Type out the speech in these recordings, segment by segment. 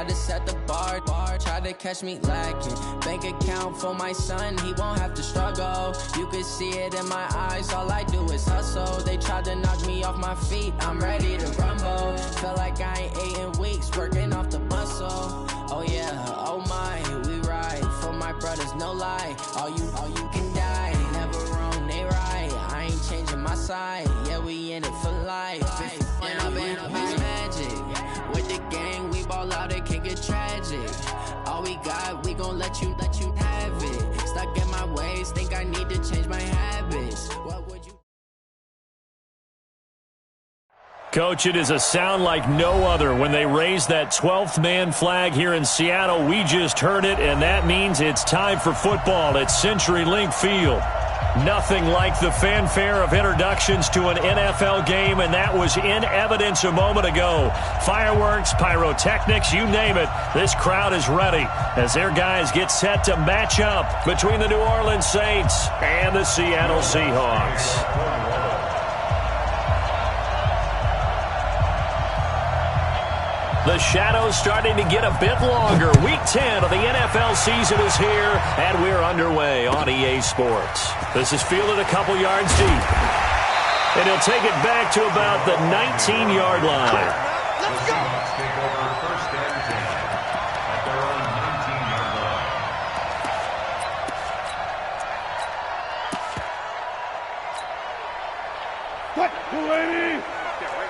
Tried to set the bar, tried to catch me lacking. Bank account for my son, he won't have to struggle. You could see it in my eyes, all I do is hustle. They tried to knock me off my feet, I'm ready to rumble. Felt like I ain't ate in weeks, working off the muscle. Oh yeah, oh my, we ride for my brothers, no lie. All you can die, never wrong, they right. I ain't changing my side, yeah, we in it for life. And I've been magic. With the gang, we ball out, it can get tragic. All we got, we gon' let you have it. Stuck in my ways, think I need to change my habits. What would you? Coach, it is a sound like no other when they raise that 12th man flag here in Seattle. We just heard it, and that means it's time for football at CenturyLink Field. Nothing like the fanfare of introductions to an NFL game, and that was in evidence a moment ago. Fireworks, pyrotechnics, you name it. This crowd is ready as their guys get set to match up between the New Orleans Saints and the Seattle Seahawks. The shadow's starting to get a bit longer. Week 10 of the NFL season is here, and we're underway on EA Sports. This is fielded a couple yards deep. And he'll take it back to about the 19-yard line. Let's go! Take over first and 10 at their own 19-yard line. What? 280!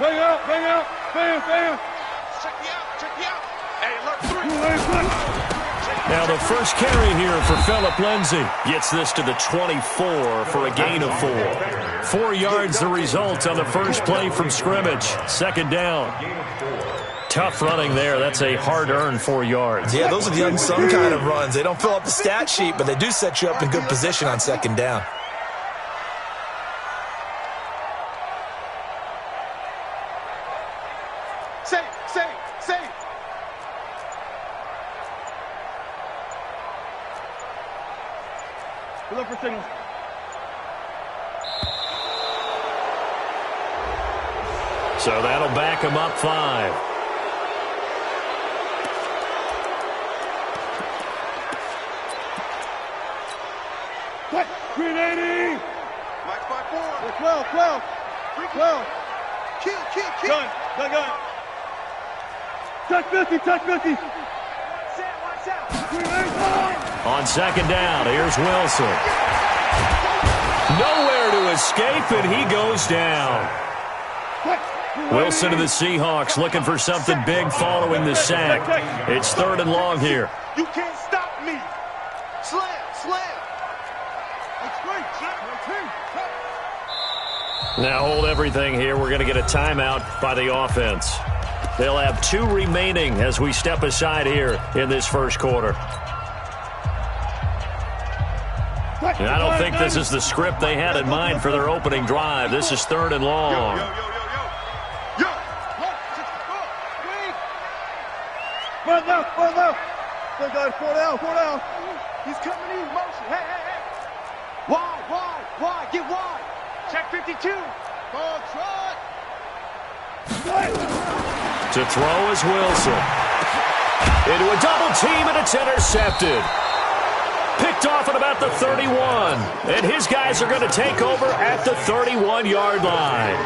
Bang out, bang out, bam, bam! Check me out. Hey, look, 3. Now the first carry here for Phillip Lindsay. Gets this to the 24 for a gain of 4. 4 yards the result on the first play from scrimmage. Second down. Tough running there. That's a hard-earned 4 yards. Yeah, those are the unsung kind of runs. They don't fill up the stat sheet, but they do set you up in good position on second down. Say. Good luck for signals. So that'll back him up 5. What? 380! Mike 5-4. 12. Kill. Gun. Touch 50. Watch out. 380! On second down, here's Wilson. Nowhere to escape, and he goes down. Wilson to the Seahawks looking for something big following the sack. It's 3rd and long here. You can't stop me. Slam. Now hold everything here. We're going to get a timeout by the offense. They'll have 2 remaining as we step aside here in this first quarter. And I don't think this is the script they had in mind for their opening drive. This is 3rd and long. Yo. Run left. They got 4 down. He's coming in motion. Hey. Wide. Get wide. Check 52. Ball trot. To throw is Wilson. Into a double team, and it's intercepted. Picked off at about the 31. And his guys are going to take over at the 31-yard line.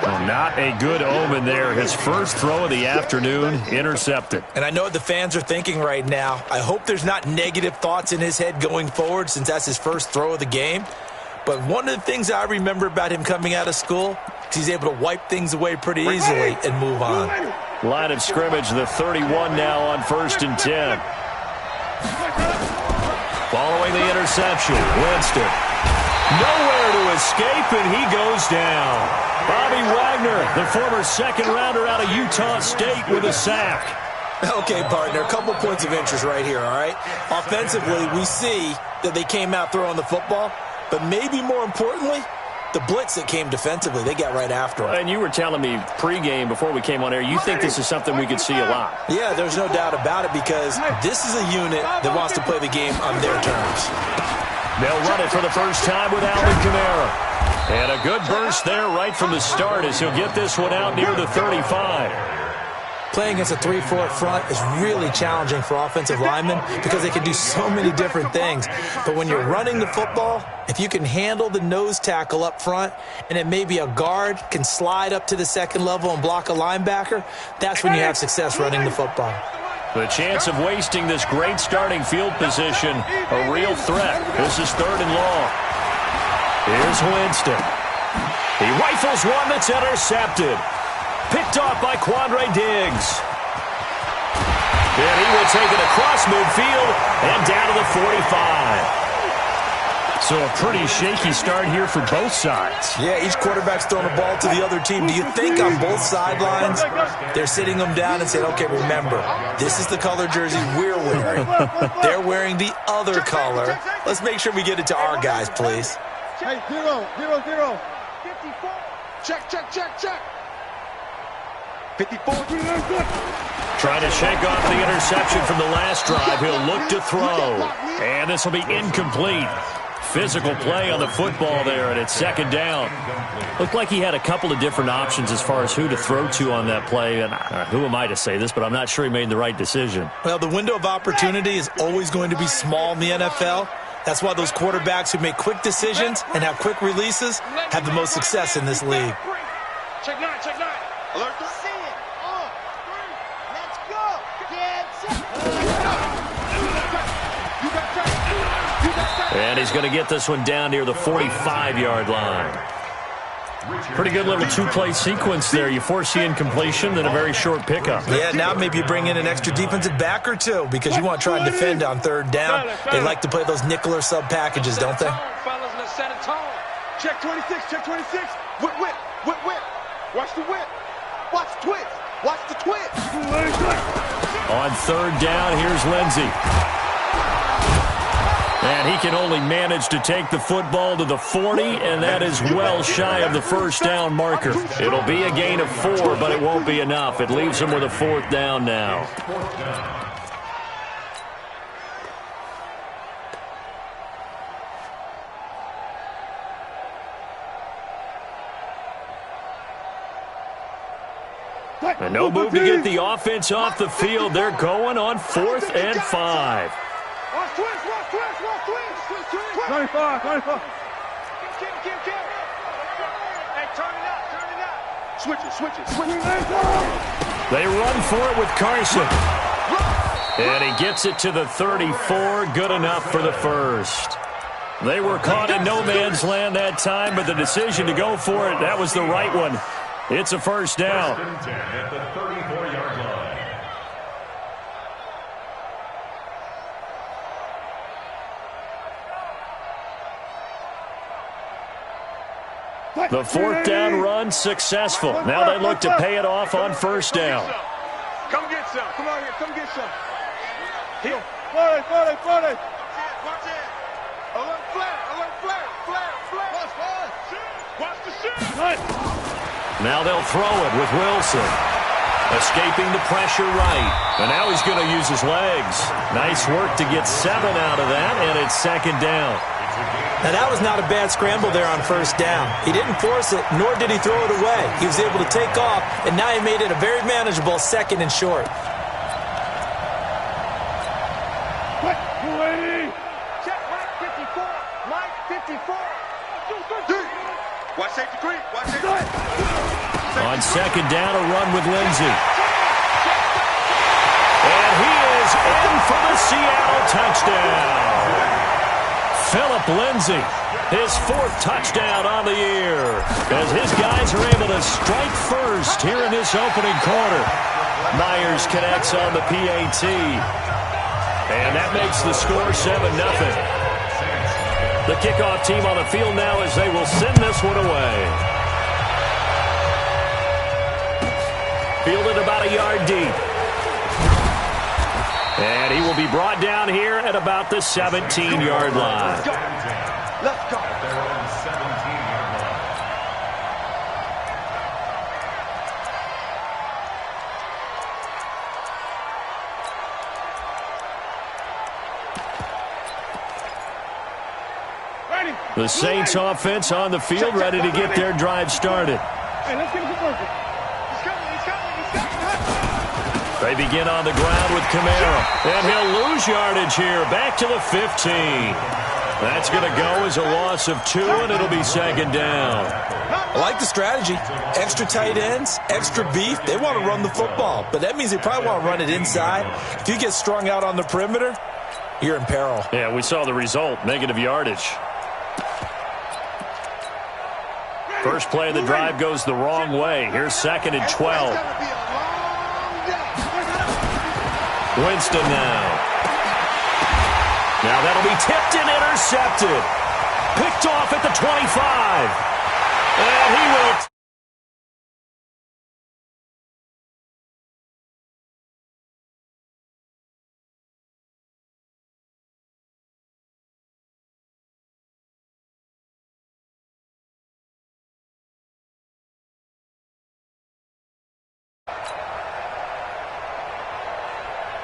Well, not a good omen there. His first throw of the afternoon, intercepted. And I know what the fans are thinking right now. I hope there's not negative thoughts in his head going forward since that's his first throw of the game. But one of the things I remember about him coming out of school is he's able to wipe things away pretty easily and move on. Line of scrimmage, the 31 now on 1st and 10. Following the interception, Winston. Nowhere to escape, and he goes down. Bobby Wagner, the former second-rounder out of Utah State, with a sack. Okay, partner, a couple points of interest right here, all right? Offensively, we see that they came out throwing the football, but maybe more importantly, the blitz that came defensively, they got right after him. And you were telling me pregame before we came on air, you think this is something we could see a lot. Yeah, there's no doubt about it because this is a unit that wants to play the game on their terms. They'll run it for the first time with Alvin Kamara. And a good burst there right from the start as he'll get this one out near the 35. Playing against a 3-4 front is really challenging for offensive linemen because they can do so many different things. But when you're running the football, if you can handle the nose tackle up front and then maybe a guard can slide up to the second level and block a linebacker, that's when you have success running the football. The chance of wasting this great starting field position, a real threat. This is 3rd and long. Here's Winston. He rifles one that's intercepted. Picked off by Quandre Diggs. And he will take it across midfield and down to the 45. So a pretty shaky start here for both sides. Yeah, each quarterback's throwing the ball to the other team. Do you think on both sidelines they're sitting them down and saying, okay, remember, this is the color jersey we're wearing. They're wearing the other color. Let's make sure we get it to our guys, please. Hey, 0, 0, 0. 54. Check, check, check, check. 54. Trying to shake off the interception from the last drive. He'll look to throw. And this will be incomplete. Physical play on the football there, and it's 2nd down. Looked like he had a couple of different options as far as who to throw to on that play. And who am I to say this, but I'm not sure he made the right decision. Well, the window of opportunity is always going to be small in the NFL. That's why those quarterbacks who make quick decisions and have quick releases have the most success in this league. Check 9, check 9. Alert. See it. On 3. Let's go. Get set. And he's going to get this one down near the 45-yard line. Pretty good little two-play sequence there. You force the incompletion, then a very short pickup. Yeah, now maybe you bring in an extra defensive back or two because you want to try and defend on 3rd down. They like to play those nickel or sub packages, don't they? Fellas, let's set a tone. Check 26, check 26. Whip, whip, whip, whip. Watch the whip. Watch the twist. Watch the twist. On 3rd down, here's Lindsey. And he can only manage to take the football to the 40, and that is well shy of the 1st down marker. It'll be a gain of 4, but it won't be enough. It leaves him with a 4th down now. And no move to get the offense off the field. They're going on 4th and 5. Watch twist, watch twist, watch twist. 25, 25. Hey, turn it up. Switch it, switch it, switch it. They run for it with Carson. And he gets it to the 34. Good enough for the 1st. They were caught in no man's land that time, but the decision to go for it, that was the right one. It's a 1st down. 1st and 10 at the 34-yard line. The 4th down run successful. Now they look to pay it off on 1st down. Come get some. Come on here. Come get some. Here. 40, 40, 40. Watch it. Alert flare. Alert flare. Flare. Flare. Watch the shit. Now they'll throw it with Wilson. Escaping the pressure right. And now he's going to use his legs. Nice work to get 7 out of that, and it's 2nd down. Now, that was not a bad scramble there on 1st down. He didn't force it, nor did he throw it away. He was able to take off, and now he made it a very manageable 2nd and short. Quick, 280. Check Mike 54. Mike 54. Watch safety creep. Watch safety creep. On 2nd down, a run with Lindsey. And he is in for the Seattle touchdown. Philip Lindsey, his 4th touchdown on the year, as his guys are able to strike first here in this opening quarter. Myers connects on the PAT, and that makes the score 7-0. The kickoff team on the field now as they will send this one away. Fielded about a yard deep. And he will be brought down here at about the 17-yard line. Let's go. They're on the 17-yard line. The Saints offense on the field, ready to get their drive started. Hey, let's get it to work. He's coming, he's coming, he's coming. They begin on the ground with Kamara. And he'll lose yardage here. Back to the 15. That's going to go as a loss of 2, and it'll be second down. I like the strategy. Extra tight ends, extra beef. They want to run the football, but that means they probably want to run it inside. If you get strung out on the perimeter, you're in peril. Yeah, we saw the result, negative yardage. First play of the drive goes the wrong way. Here's second and 12. Winston now. Now that'll be tipped and intercepted. Picked off at the 25. And he will...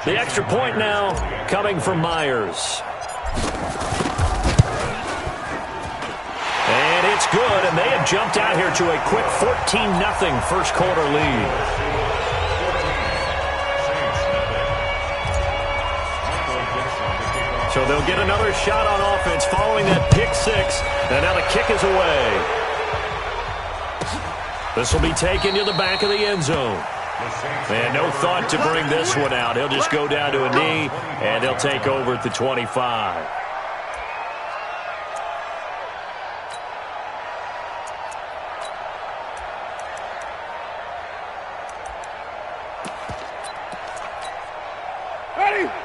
The extra point now coming from Myers. And it's good, and they have jumped out here to a quick 14-0 first quarter lead. So they'll get another shot on offense following that pick six, and now the kick is away. This will be taken to the back of the end zone. And no thought to bring this one out. He'll just go down to a knee, and they'll take over at the 25.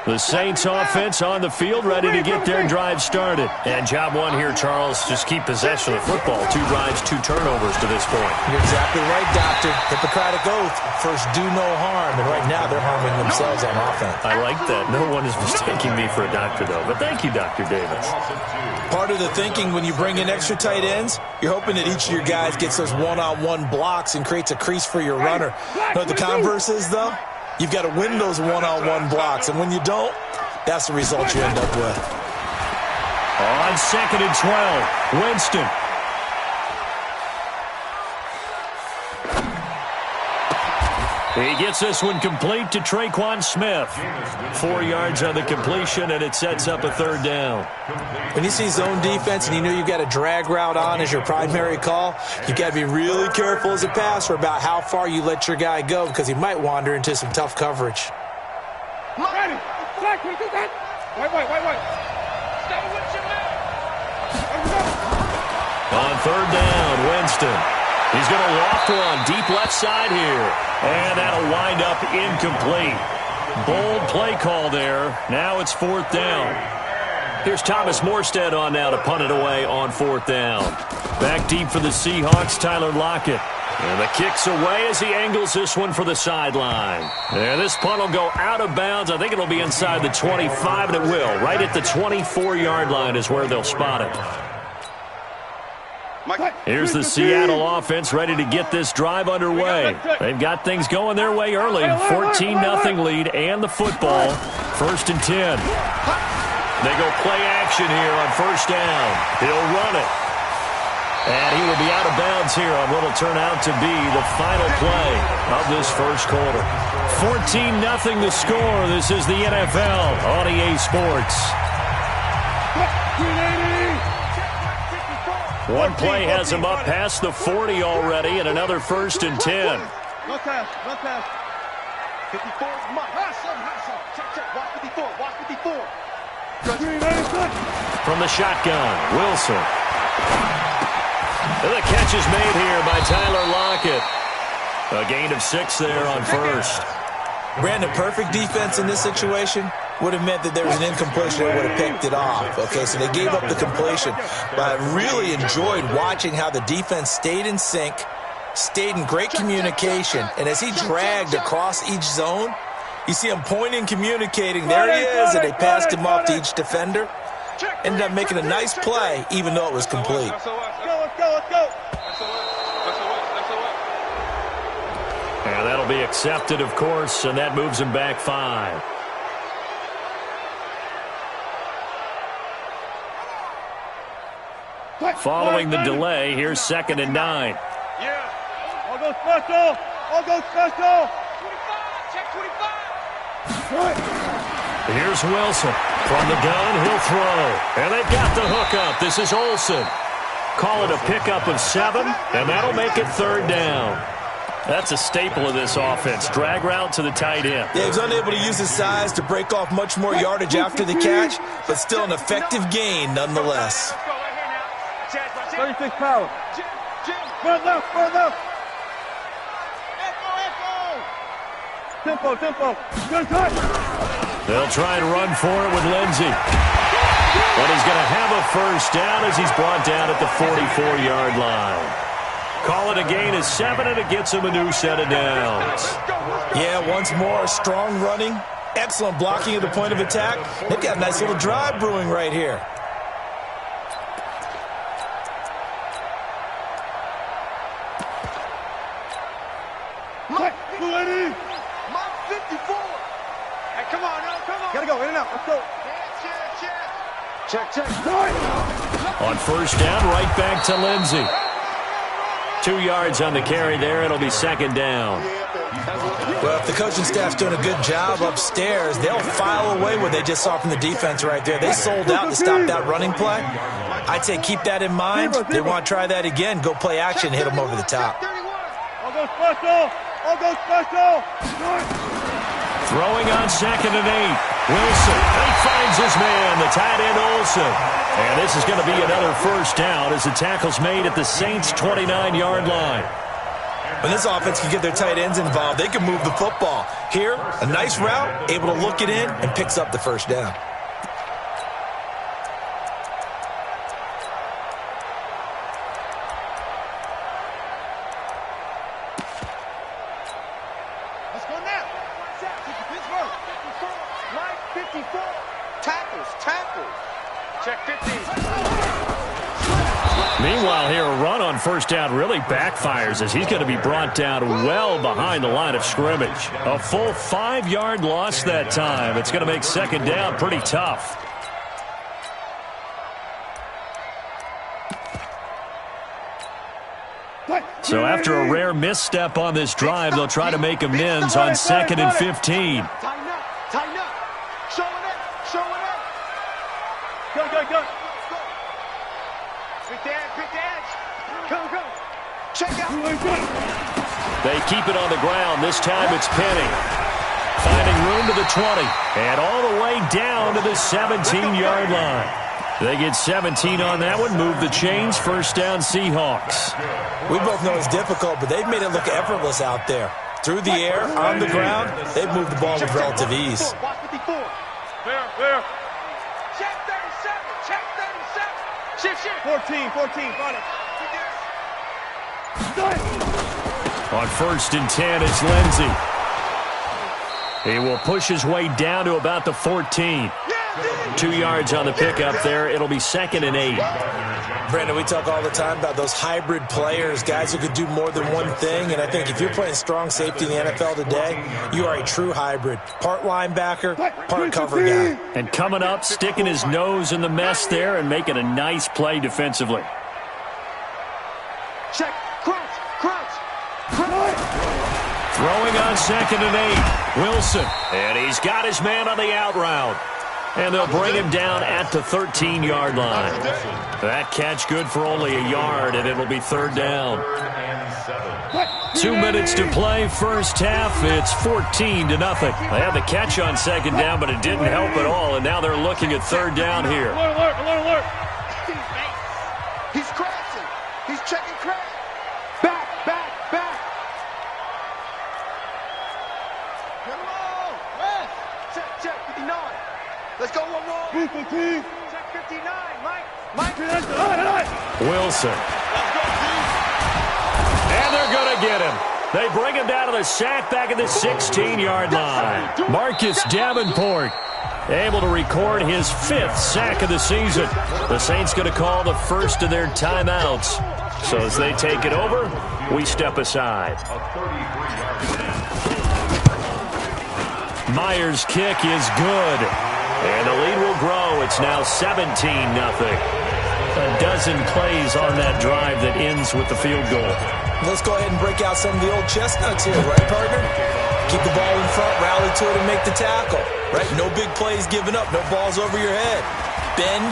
The Saints offense on the field, ready to get their drive started. And job one here, Charles, just keep possession of the football. 2 drives, 2 turnovers to this point. You're exactly right, Doctor. Hippocratic oath. First, do no harm. And right now, they're harming themselves on offense. I like that. No one is mistaking me for a doctor, though. But thank you, Dr. Davis. Part of the thinking when you bring in extra tight ends, you're hoping that each of your guys gets those one-on-one blocks and creates a crease for your runner. You know what the converse is, though? You've got to win those one-on-one blocks, and when you don't, that's the result you end up with. On second and 12, Winston. He gets this one complete to Traquan Smith. 4 yards on the completion, and it sets up a third down. When you see zone defense and you know you've got a drag route on as your primary call, you've got to be really careful as a passer about how far you let your guy go because he might wander into some tough coverage. Wait. On third down, Winston. He's going to loft one deep left side here. And that'll wind up incomplete. Bold play call there. Now it's fourth down. Here's Thomas Morstead on now to punt it away on fourth down. Back deep for the Seahawks, Tyler Lockett. And the kick's away as he angles this one for the sideline. And this punt will go out of bounds. I think it'll be inside the 25, and it will. Right at the 24-yard line is where they'll spot it. Here's the Seattle offense ready to get this drive underway. They've got things going their way early. 14-0 lead and the football. First and 10. They go play action here on first down. He'll run it. And he will be out of bounds here on what will turn out to be the final play of this first quarter. 14-0 the score. This is the NFL on EA Sports. One play has him up past the 40 already, and another first and 10. No pass. 54. Watch 54. From the shotgun, Wilson. And the catch is made here by Tyler Lockett. A gain of 6 there on first. Brandon, perfect defense in this situation would have meant that there was an incompletion that would have picked it off. Okay, so they gave up the completion. But I really enjoyed watching how the defense stayed in sync, stayed in great communication, and as he dragged across each zone, you see him pointing, communicating. There he is, and they passed him off to each defender. Ended up making a nice play, even though it was complete. Let's go. And that'll be accepted, of course, and that moves him back 5. Following the delay, here's second and 9. Yeah. I'll go special. 25. Check 25. Here's Wilson. From the gun, he'll throw. And they've got the hook up. This is Olsen. Call it a pickup of 7, and that'll make it third down. That's a staple of this offense. Drag route to the tight end. Yeah, he was unable to use his size to break off much more yardage after the catch, but still an effective gain nonetheless. 36 power. Front left, front left. Tempo, tempo. Good touch. They'll try and run for it with Lindsey. But he's going to have a first down as he's brought down at the 44-yard line. Call it a gain of 7, and it gets him a new set of downs. Yeah, once more, strong running, excellent blocking at the point of attack. They've got a nice little drive brewing right here. Mike 54. Hey, come on, no, come on. Gotta go, in and out. Let's go. Check. On first down, right back to Lindsey. 2 yards on the carry there. It'll be second down. Well, if the coaching staff's doing a good job upstairs, they'll file away what they just saw from the defense right there. They sold out to stop that running play. I'd say keep that in mind. They want to try that again. Go play action, hit them over the top. I'll go special. I'll go special. Throwing on 2nd and 8. Wilson, he finds his man, the tight end Olsen. And this is going to be another first down as the tackle's made at the Saints' 29-yard line. When this offense can get their tight ends involved, they can move the football. Here, a nice route, able to look it in, and picks up the first down. Let's go now. Pittsburgh. 54. Tackles. Check 15. Meanwhile, here, a run on first down really backfires as he's going to be brought down well behind the line of scrimmage. A full 5-yard loss that time. It's going to make second down pretty tough. So after a rare misstep on this drive, they'll try to make amends on 2nd and 15. Tighten up. Show it up. Go. Quick dance. Go. Check out. They keep it on the ground. This time it's Penny. Finding room to the 20. And all the way down to the 17-yard line. They get 17 on that one. Move the chains. First down, Seahawks. We both know it's difficult, but they've made it look effortless out there. Through the air, on the ground, they've moved the ball with relative ease. Watch 54. Fair. Check 37. Shift. 14. Got it. On 1st and 10, it's Lindsey. He will push his way down to about the 14. 2 yards on the pickup there. It'll be 2nd and 8. Brandon, we talk all the time about those hybrid players, guys who could do more than one thing, and I think if you're playing strong safety in the NFL today, you are a true hybrid. Part linebacker, part cover guy. And coming up, sticking his nose in the mess there and making a nice play defensively. Check. Crouch. Throwing on 2nd and 8. Wilson. And he's got his man on the out route. And they'll bring him down at the 13-yard line. That catch good for only a yard, and it'll be third down. 2 minutes to play, first half. It's 14-0. They had the catch on second down, but it didn't help at all, and now they're looking at third down here. Alert. He's crashing. He's checking crash. Back. Hello. Left. Check 59. Let's go one more. Check 59. Mike. Wilson. And they're going to get him. They bring him down to the sack back at the 16-yard line. Marcus Davenport able to record his 5th sack of the season. The Saints going to call the first of their timeouts. So as they take it over, we step aside. Myers' kick is good. And the lead will grow. It's now 17-0. A dozen plays on that drive that ends with the field goal. Let's go ahead and break out some of the old chestnuts here, right, partner? Keep the ball in front, rally to it, and make the tackle. Right? No big plays given up. No balls over your head. Bend,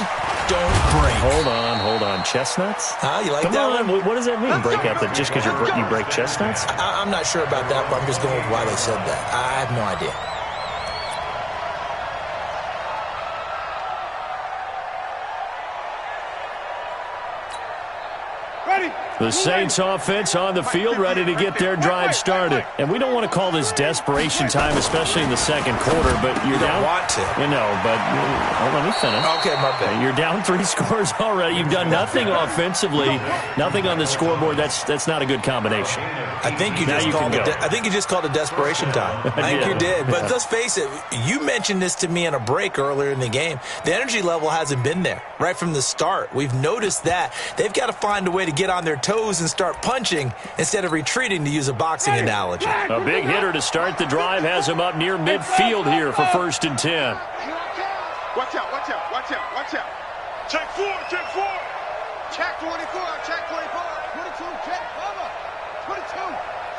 don't break. Hold on. Chestnuts? Huh? You like Come that on. one? What does that mean, break out? That just because you break chestnuts? I'm not sure about that, but I'm just going with why they said that. I have no idea. The Saints offense on the field, ready to get their drive started. And we don't want to call this desperation time, especially in the second quarter, but you're down. You don't want to. You know, but let me finish. Okay, my bad. You're down 3 scores already. You've done nothing offensively, nothing on the scoreboard. That's not a good combination. I think you just called it desperation time. I think you did. But let's face it, you mentioned this to me in a break earlier in the game. The energy level hasn't been there right from the start. We've noticed that. They've got to find a way to get on their toes and start punching instead of retreating, to use a boxing analogy. A big hitter to start the drive has him up near midfield here for 1st and 10. Watch out. Check 4. Check 24. Check 24. 22. Check. Bomber. 22.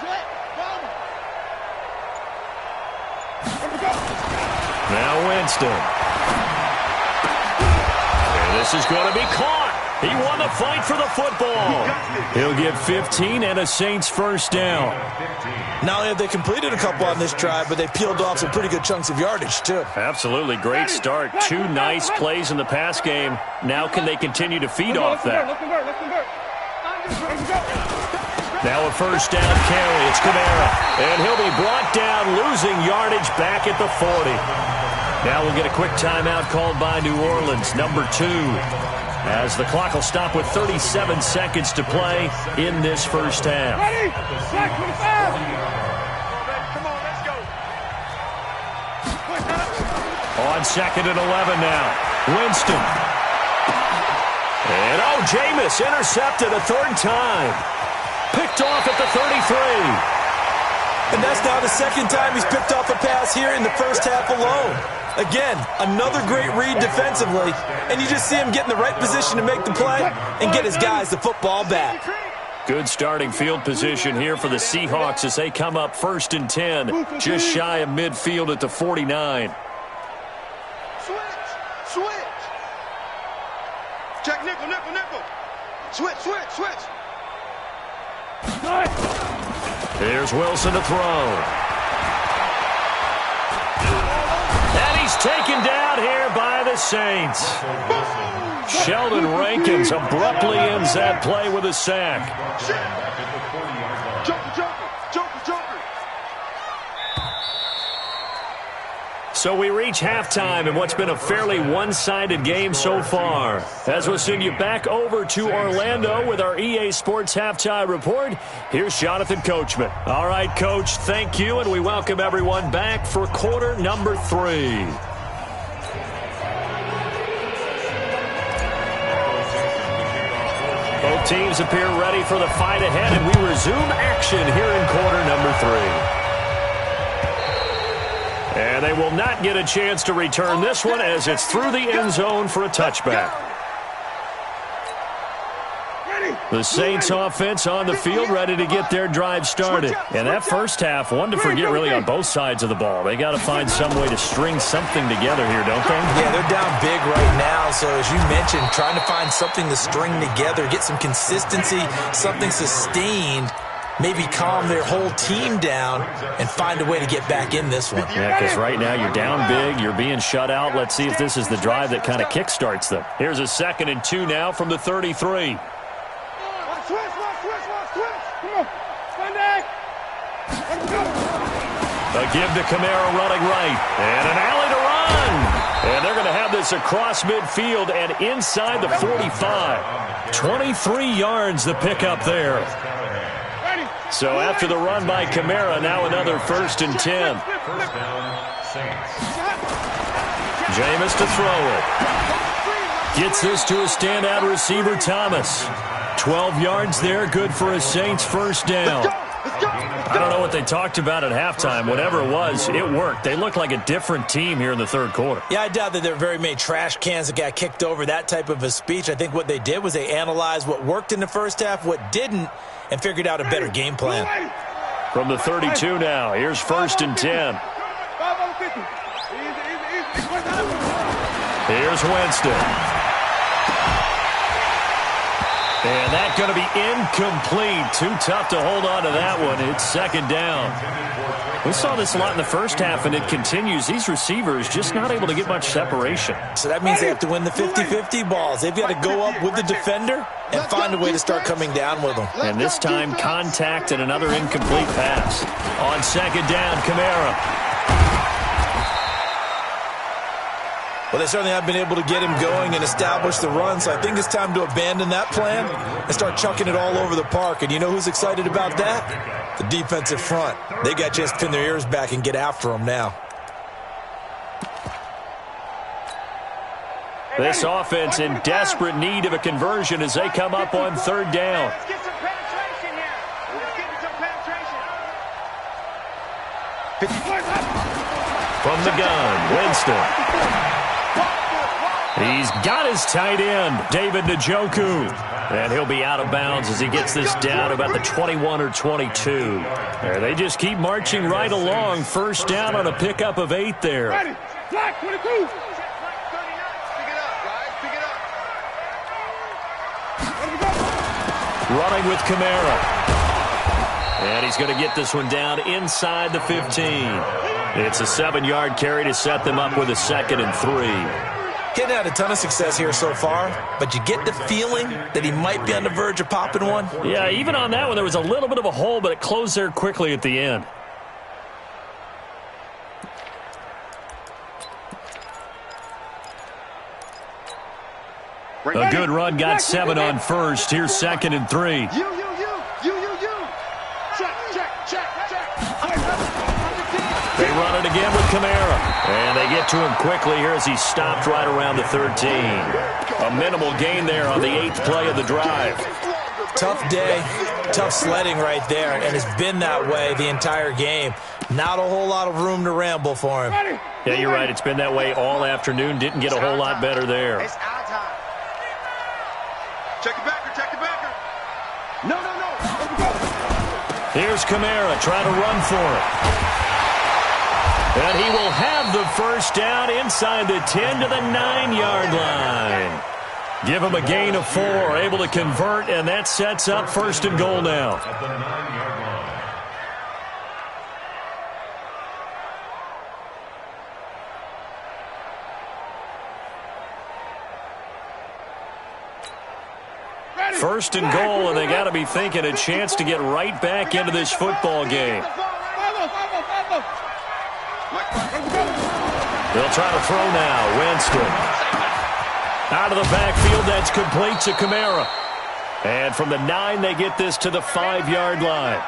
Check. Bomber. Now Winston. And this is going to be caught. He won the fight for the football. He'll get 15 and a Saints first down. Not only have they completed a couple on this drive, but they peeled off some pretty good chunks of yardage, too. Absolutely. Great start. 2 nice plays in the pass game. Now can they continue to feed off that? Now a first down carry. It's Kamara. And he'll be brought down, losing yardage back at the 40. Now we'll get a quick timeout called by New Orleans, number 2. As the clock will stop with 37 seconds to play in this first half. Ready? Check 25. Come on, let's go. On 2nd and 11 now. Winston. And Jameis intercepted a 3rd time. Picked off at the 33. And that's now the 2nd time he's picked off a pass here in the first half alone. Again, another great read defensively, and you just see him get in the right position to make the play and get his guys the football back. Good starting field position here for the Seahawks as they come up 1st and 10, just shy of midfield at the 49. Switch. Check nickel. Switch. Here's Wilson to throw. And he's taken down here by the Saints. Sheldon Rankins abruptly ends that play with a sack. Joker. So we reach halftime in what's been a fairly one-sided game so far. As we'll send you back over to Orlando with our EA Sports Halftime Report, here's Jonathan Coachman. All right, Coach, thank you, and we welcome everyone back for quarter number 3. Both teams appear ready for the fight ahead, and we resume action here in quarter number 3. And they will not get a chance to return this one as it's through the end zone for a touchback. The Saints offense on the field ready to get their drive started. And that first half, one to forget really on both sides of the ball. They got to find some way to string something together here, don't they? Yeah, they're down big right now. So as you mentioned, trying to find something to string together, get some consistency, something sustained, maybe calm their whole team down and find a way to get back in this one. Yeah, because right now you're down big, you're being shut out. Let's see if this is the drive that kind of kickstarts them. Here's a 2nd and 2 now from the 33. Switch. Come on. Sunday. A give to Kamara running right. And an alley to run. And they're going to have this across midfield and inside the 45. 23 yards the pickup there. So after the run by Kamara, now another 1st and 10. Jameis to throw it. Gets this to a standout receiver, Thomas. 12 yards there, good for a Saints first down. I don't know what they talked about at halftime. Whatever it was, it worked. They look like a different team here in the third quarter. Yeah, I doubt that there were very many trash cans that got kicked over, that type of a speech. I think what they did was they analyzed what worked in the first half, what didn't, and figured out a better game plan. From the 32 now, here's 1st and 10. Here's Winston. And that's going to be incomplete. Too tough to hold on to that one. It's 2nd down. We saw this a lot in the first half, and it continues. These receivers just not able to get much separation. So that means they have to win the 50-50 balls. They've got to go up with the defender and find a way to start coming down with them. And this time, contact and another incomplete pass. On 2nd down, Kamara. Well, they certainly have been able to get him going and establish the run, so I think it's time to abandon that plan and start chucking it all over the park. And you know who's excited about that? The defensive front. They got just pin their ears back and get after him now. This offense in desperate need of a conversion as they come up on 3rd down. Let's get some penetration here. Let's get some penetration. From the gun, Winston. He's got his tight end, David Njoku. And he'll be out of bounds as he gets this down about the 21 or 22. And they just keep marching right along. 1st down on a pickup of 8 there. Flag 22. Pick it up, guys. Pick it up. Running with Kamara. And he's going to get this one down inside the 15. It's a 7-yard carry to set them up with a 2nd and 3. Hitting had a ton of success here so far, but you get the feeling that he might be on the verge of popping one. Yeah, even on that one, there was a little bit of a hole, but it closed there quickly at the end. A good run got 7 on 1st. Here's 2nd and 3. You. Check. They run it again with Kamara. And they get to him quickly here as he stopped right around the 13. A minimal gain there on the 8th play of the drive. Tough day, tough sledding right there, and it's been that way the entire game. Not a whole lot of room to ramble for him. Yeah, you're right. It's been that way all afternoon. Didn't get a whole lot better there. It's our time. Check the backer. No. Here's Kamara trying to run for it. And he will have the 1st down inside the 10 to the 9-yard line. Give him a gain of 4, able to convert, and that sets up 1st and goal now. At the 9-yard line. 1st and goal, and they got to be thinking a chance to get right back into this football game. They'll try to throw now. Winston. Out of the backfield, that's complete to Kamara. And from the 9, they get this to the 5-yard line.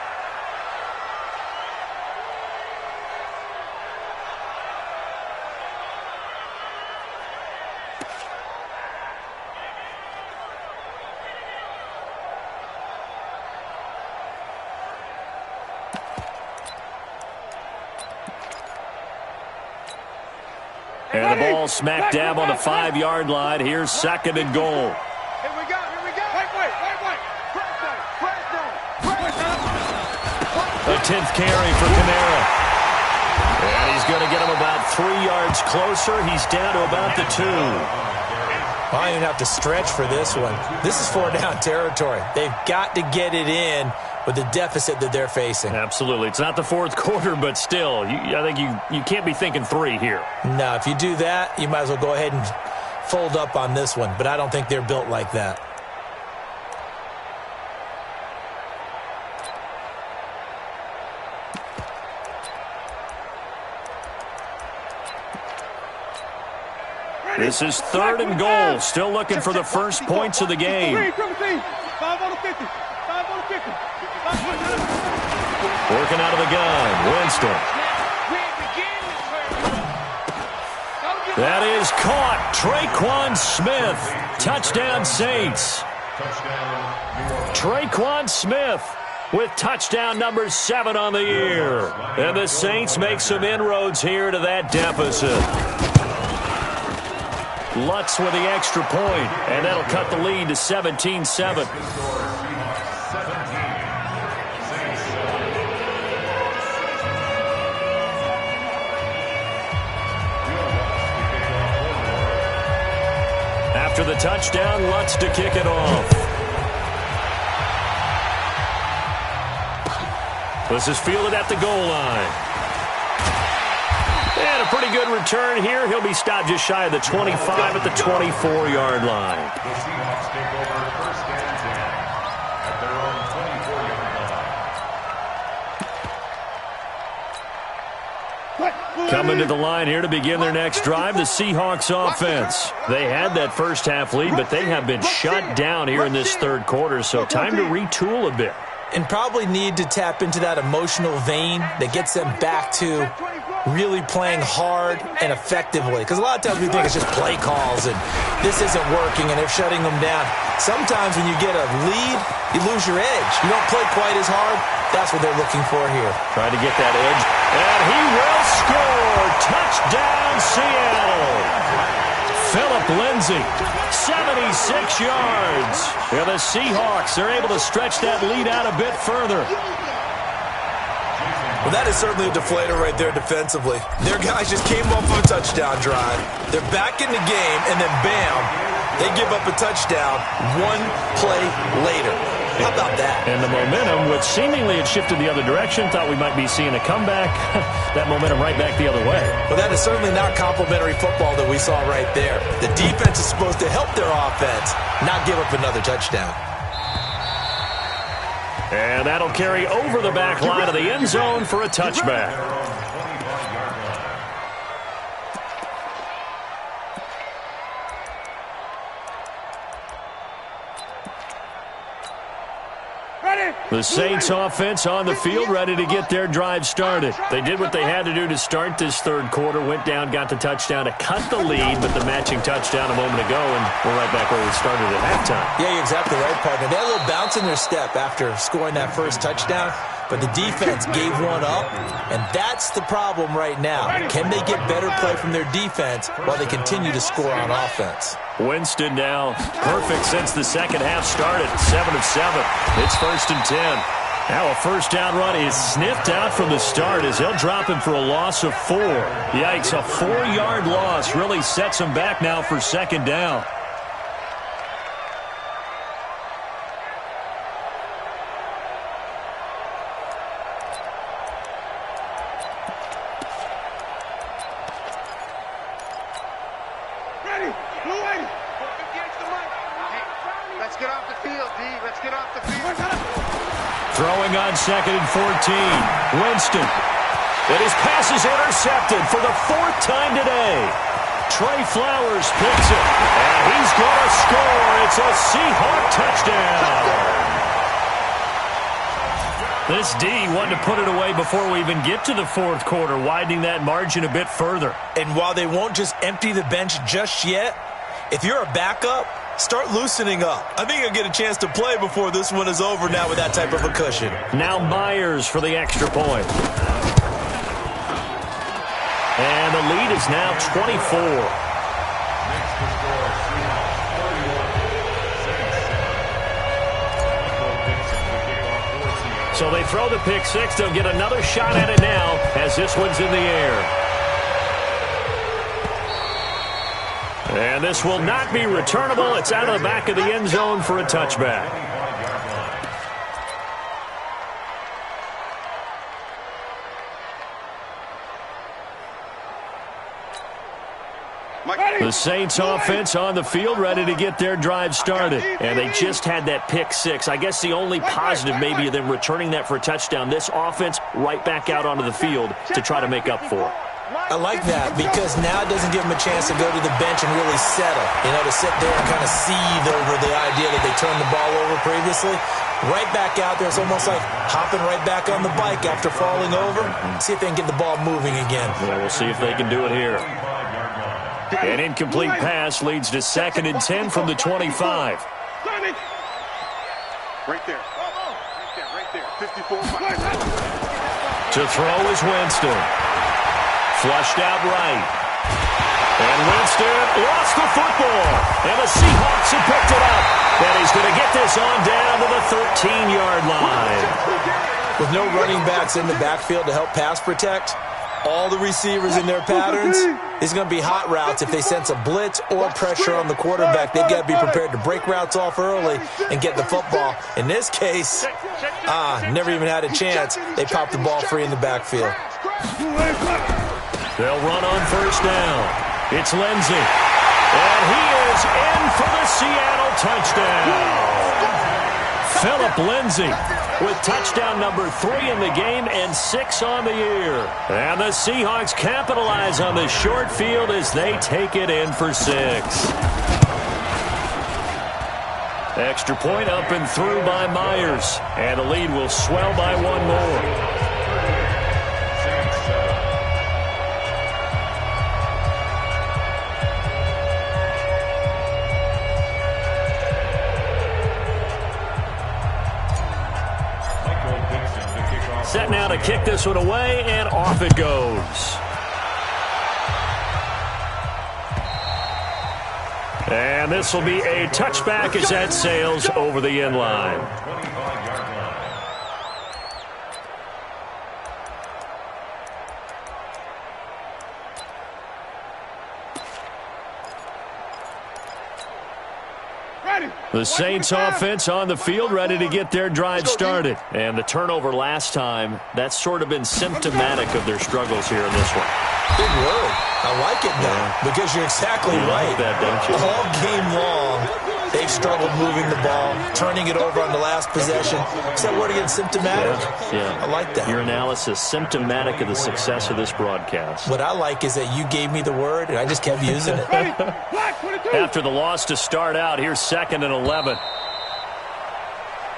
And the ball smack dab on the 5-yard line. Here's 2nd and goal. Here we go. A 10th carry for Kamara. And he's going to get him about 3 yards closer. He's down to about the 2. I don't even have to stretch for this one. This is 4-down territory. They've got to get it in with the deficit that they're facing. Absolutely. It's not the 4th quarter, but still, I think you can't be thinking 3 here. No, if you do that, you might as well go ahead and fold up on this one. But I don't think they're built like that. This is 3rd and goal. Still looking for the first points of the game. 5 on the 50. Working out of the gun. Winston. That is caught. Traquan Smith. Touchdown Saints. Traquan Smith with touchdown number 7 on the year. And the Saints make some inroads here to that deficit. Lutz with the extra point, and that'll cut the lead to 17-7. After the touchdown, Lutz to kick it off. This is fielded at the goal line. And a pretty good return here. He'll be stopped just shy of the 25 at the 24-yard line. The Seahawks take over first and 10 at their own 24-yard line. Coming to the line here to begin their next drive, the Seahawks offense. They had that first half lead, but they have been shut down here in this third quarter, so time to retool a bit. And probably need to tap into that emotional vein that gets them back to really playing hard and effectively. Because a lot of times we think it's just play calls and this isn't working and they're shutting them down. Sometimes when you get a lead, you lose your edge. You don't play quite as hard. That's what they're looking for here. Trying to get that edge. And he will score. Touchdown, Seattle. Philip Lindsay, 76 yards. Yeah, the Seahawks, they're able to stretch that lead out a bit further. Well, that is certainly a deflator right there defensively. Their guys just came off of a touchdown drive. They're back in the game, and then bam, they give up a touchdown one play later. How about that? And the momentum, which seemingly had shifted the other direction, thought we might be seeing a comeback. That momentum right back the other way. Well, that is certainly not complimentary football that we saw right there. The defense is supposed to help their offense, not give up another touchdown. And that'll carry over the back line of the end zone for a touchback. The Saints offense on the field, ready to get their drive started. They did what they had to do to start this third quarter, went down, got the touchdown to cut the lead, but the matching touchdown a moment ago, and we're right back where we started at halftime. Yeah, you're exactly right, partner. They had a little bounce in their step after scoring that first touchdown, but the defense gave one up, and that's the problem right now. Can they get better play from their defense while they continue to score on offense? Winston now perfect since the second half started, 7 of 7. It's 1st and 10. Now a first down run is sniffed out from the start as they'll drop him for a loss of 4. Yikes, a 4-yard loss really sets him back now for second down. Let's get off the field, D. Let's get off the field. Throwing on 2nd and 14. Winston. And his pass is intercepted for the 4th time today. Trey Flowers picks it. And he's going to score. It's a Seahawk touchdown. This D wanted to put it away before we even get to the fourth quarter, widening that margin a bit further. And while they won't just empty the bench just yet, if you're a backup, start loosening up. I think you'll get a chance to play before this one is over now with that type of a cushion. Now Myers for the extra point. And the lead is now 24. So they throw the pick six. They'll get another shot at it now as this one's in the air. And this will not be returnable. It's out of the back of the end zone for a touchback. The Saints offense on the field ready to get their drive started. And they just had that pick six. I guess the only positive maybe of them returning that for a touchdown. This offense right back out onto the field to try to make up for it. I like that because now it doesn't give them a chance to go to the bench and really settle. You know, to sit there and kind of seethe over the idea that they turned the ball over previously. Right back out there. It's almost like hopping right back on the bike after falling over. See if they can get the ball moving again. Yeah, we'll see if they can do it here. An incomplete pass leads to 2nd and 10 from the 25. Right there. Right there. 54. To throw is Winston. Flushed out right. And Winston lost the football. And the Seahawks have picked it up. And he's going to get this on down to the 13-yard line. With no running backs in the backfield to help pass protect, all the receivers in their patterns. These are going to be hot routes. If they sense a blitz or pressure on the quarterback, they've got to be prepared to break routes off early and get the football. In this case, never even had a chance. They popped the ball free in the backfield. They'll run on first down. It's Lindsey. And he is in for the Seattle touchdown. Phillip Lindsey with touchdown number 3 in the game and 6 on the year. And the Seahawks capitalize on the short field as they take it in for 6. Extra point up and through by Myers. And the lead will swell by 1 more. Set now to kick this one away, and off it goes. And this will be a touchback as that sails over the end line. The Saints offense on the field, ready to get their drive started. And the turnover last time, that's sort of been symptomatic of their struggles here in this one. Big word. I like it now because you're exactly right. Like that, don't you? All game long, they've struggled moving the ball, turning it over on the last possession. Is that word again, symptomatic? Yeah. I like that. Your analysis, symptomatic of the success of this broadcast. What I like is that you gave me the word, and I just kept using it. After the loss to start out, here's 2nd and 11.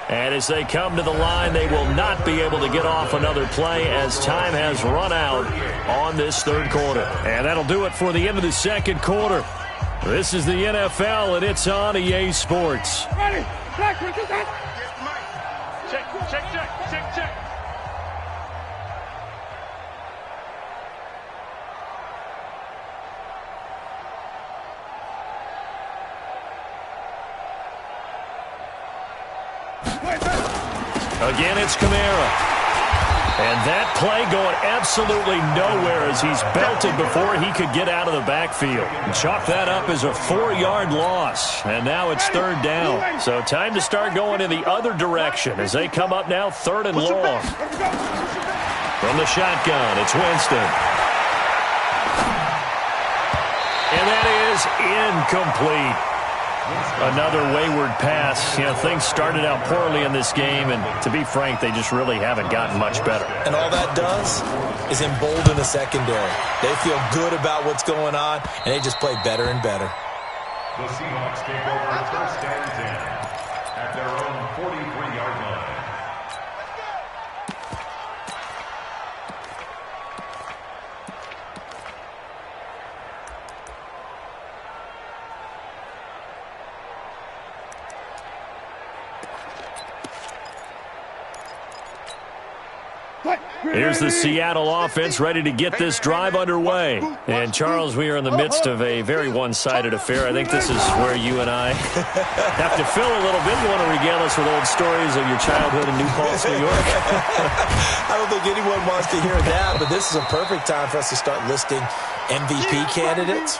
And as they come to the line, they will not be able to get off another play as time has run out on this third quarter. And that'll do it for the end of the second quarter. This is the NFL, and it's on EA Sports. Ready. Check, check. Again, it's Kamara. And that play going absolutely nowhere as he's belted before he could get out of the backfield. Chalk that up as a 4-yard loss. And now it's 3rd down. So time to start going in the other direction as they come up now 3rd and long. From the shotgun, it's Winston. And that is incomplete. Another wayward pass. You know, things started out poorly in this game, and to be frank, they just really haven't gotten much better. And all that does is embolden the secondary. They feel good about what's going on, and they just play better and better. The Seahawks take over 1st and 10 at their own 43-yard line. Here's the Seattle offense ready to get this drive underway. And, Charles, we are in the midst of a very one-sided affair. I think this is where you and I have to fill a little bit. You want to regale us with old stories of your childhood in New Paltz, New York? I don't think anyone wants to hear that, but this is a perfect time for us to start listing MVP candidates.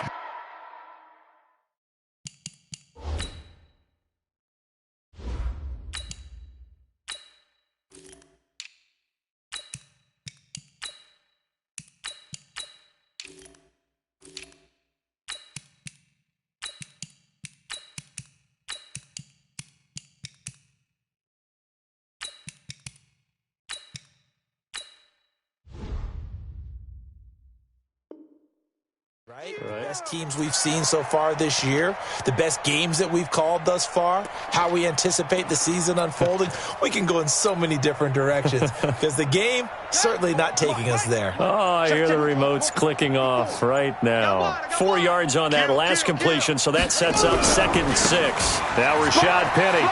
Right? The best teams we've seen so far this year, the best games that we've called thus far, how we anticipate the season unfolding. We can go in so many different directions because the game certainly not taking us there. Oh, I hear the remotes clicking off right now. 4 yards on that last completion, so that sets up 2nd and 6. Now Rashad Penny.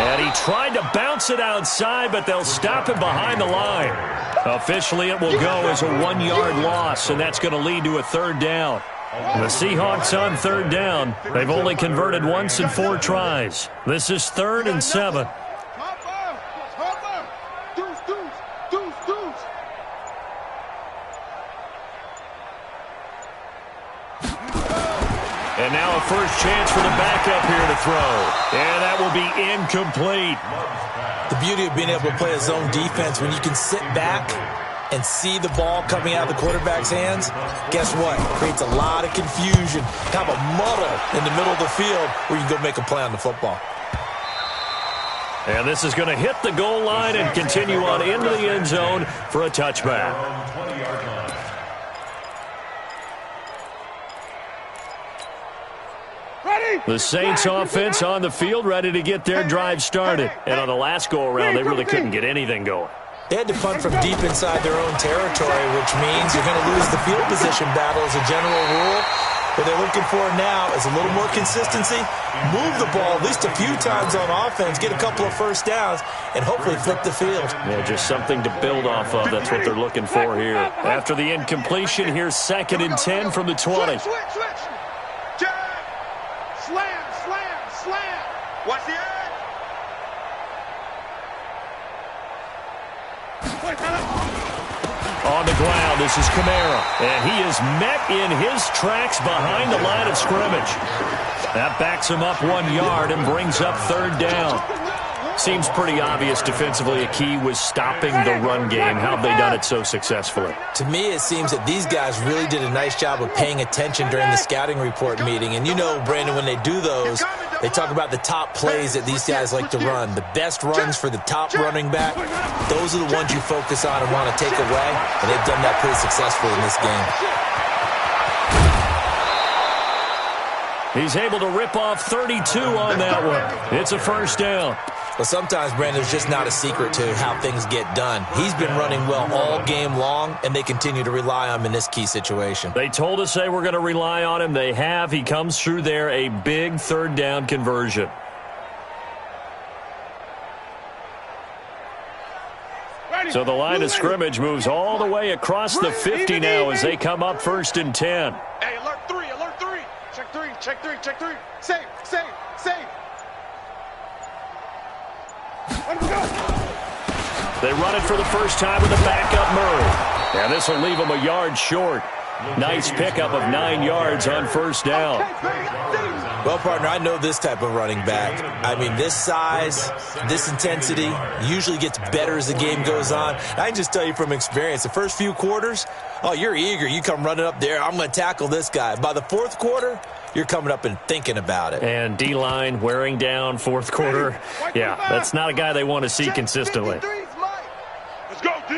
And he tried to bounce it outside, but they'll stop him behind the line. Officially, it will go as a 1-yard loss, and that's going to lead to a 3rd down. The Seahawks on 3rd down. They've only converted once in 4 tries. This is 3rd and 7. And now a first chance for the backup here to throw. And that will be incomplete. The beauty of being able to play a zone defense when you can sit back and see the ball coming out of the quarterback's hands, guess what? It creates a lot of confusion, kind of a muddle in the middle of the field where you can go make a play on the football. And this is going to hit the goal line and continue on into the end zone for a touchback. The Saints offense on the field, ready to get their drive started. And on the last go-around, they really couldn't get anything going. They had to punt from deep inside their own territory, which means you're going to lose the field position battle as a general rule. What they're looking for now is a little more consistency, move the ball at least a few times on offense, get a couple of first downs, and hopefully flip the field. Yeah, just something to build off of. That's what they're looking for here. After the incompletion, here's 2nd and 10 from the 20. Switch. Jab. Slam. Watch the edge. On the ground, this is Kamara, and he is met in his tracks behind the line of scrimmage. That backs him up 1 yard and brings up 3rd down. Seems pretty obvious defensively a key was stopping the run game. How have they done it so successfully? To me, it seems that these guys really did a nice job of paying attention during the scouting report meeting. And you know, Brandon, when they do those, they talk about the top plays that these guys like to run. The best runs for the top running back, those are the ones you focus on and want to take away. And they've done that pretty successfully in this game. He's able to rip off 32 on that one. It's a first down. But sometimes, Brandon, there's just not a secret to how things get done. He's been running well all game long, and they continue to rely on him in this key situation. They told us they were going to rely on him. They have. He comes through there, a big 3rd down conversion. So the line of scrimmage moves all the way across the 50 now as they come up 1st and 10. Hey, alert 3. Check 3. Safe. They run it for the first time with a backup Murray. And this will leave them a yard short. Nice pickup of 9 yards on 1st down. Well, partner, I know this type of running back. I mean, this size, this intensity usually gets better as the game goes on. I can just tell you from experience, the first few quarters, oh, you're eager. You come running up there, I'm going to tackle this guy. By the 4th quarter, you're coming up and thinking about it. And D-line wearing down 4th quarter. Yeah, that's not a guy they want to see consistently. Let's go, D.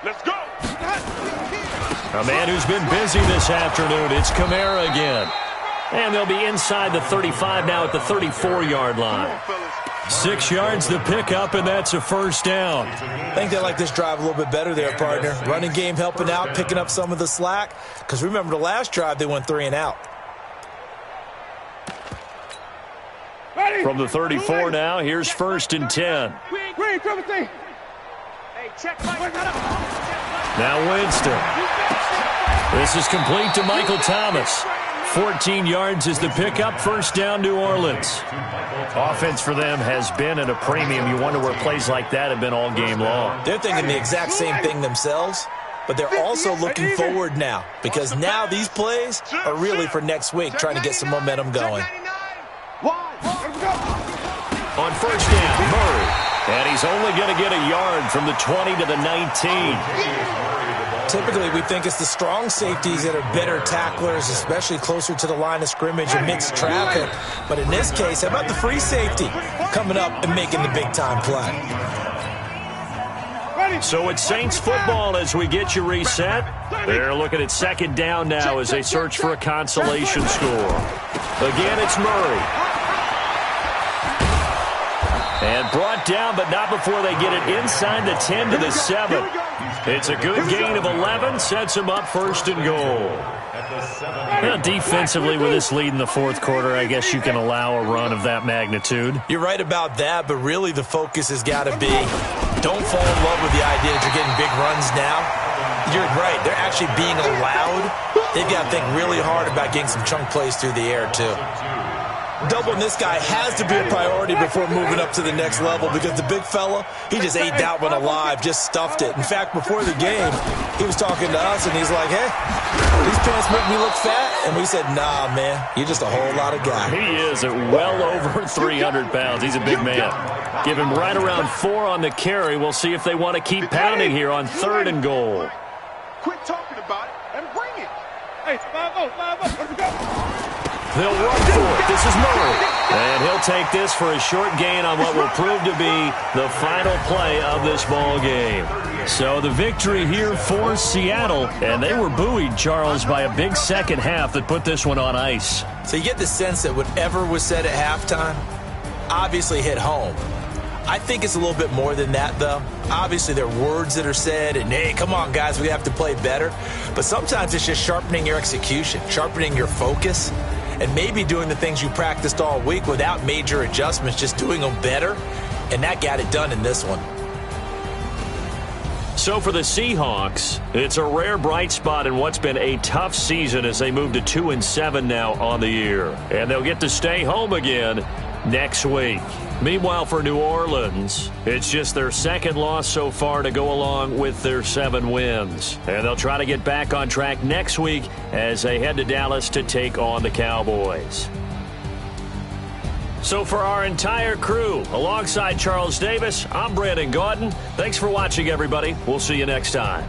Let's go. A man who's been busy this afternoon. It's Kamara again. And they'll be inside the 35 now at the 34-yard line. 6 yards the pickup, and that's a first down. I think they like this drive a little bit better there, partner. Running game helping out, picking up some of the slack. Because remember, the last drive, they went 3 and out. From the 34 now, here's 1st and 10. Now Winston. This is complete to Michael Thomas. 14 yards is the pickup. 1st down, New Orleans. Offense for them has been at a premium. You wonder where plays like that have been all game long. They're thinking the exact same thing themselves, but they're also looking forward now because now these plays are really for next week, trying to get some momentum going. On 1st down, Murray. And he's only going to get a yard from the 20 to the 19. Typically, we think it's the strong safeties that are better tacklers, especially closer to the line of scrimmage amidst traffic. But in this case, how about the free safety coming up and making the big-time play? So it's Saints football as we get you reset. They're looking at 2nd down now as they search for a consolation score. Again, it's Murray. And brought down, but not before they get it inside the 10 to the 7. It's a good gain of 11, sets them up 1st and goal. Well, defensively, with this lead in the 4th quarter, I guess you can allow a run of that magnitude. You're right about that, but really the focus has got to be don't fall in love with the idea that you're getting big runs now. You're right. They're actually being allowed. They've got to think really hard about getting some chunk plays through the air, too. Doubling this guy has to be a priority before moving up to the next level because the big fella, he just ate that one alive, just stuffed it. In fact, before the game, he was talking to us, and he's like, hey, these pants make me look fat. And we said, nah, man, you're just a whole lot of guy. He is at well over 300 pounds. He's a big man. Give him right around 4 on the carry. We'll see if they want to keep pounding here on 3rd and goal. Quit talking about it and bring it. Hey, 5-0, 5-0. Let's go. They'll run for it. This is Murray. And he'll take this for a short gain on what will prove to be the final play of this ball game. So the victory here for Seattle. And they were buoyed, Charles, by a big second half that put this one on ice. So you get the sense that whatever was said at halftime obviously hit home. I think it's a little bit more than that, though. Obviously, there are words that are said, and, hey, come on, guys, we have to play better. But sometimes it's just sharpening your execution, sharpening your focus, and maybe doing the things you practiced all week without major adjustments, just doing them better. And that got it done in this one. So for the Seahawks, it's a rare bright spot in what's been a tough season as they move to 2-7 now on the year. And they'll get to stay home again next week. Meanwhile, for New Orleans, it's just their second loss so far to go along with their 7 wins. And they'll try to get back on track next week as they head to Dallas to take on the Cowboys. So for our entire crew, alongside Charles Davis, I'm Brandon Gaudin. Thanks for watching, everybody. We'll see you next time.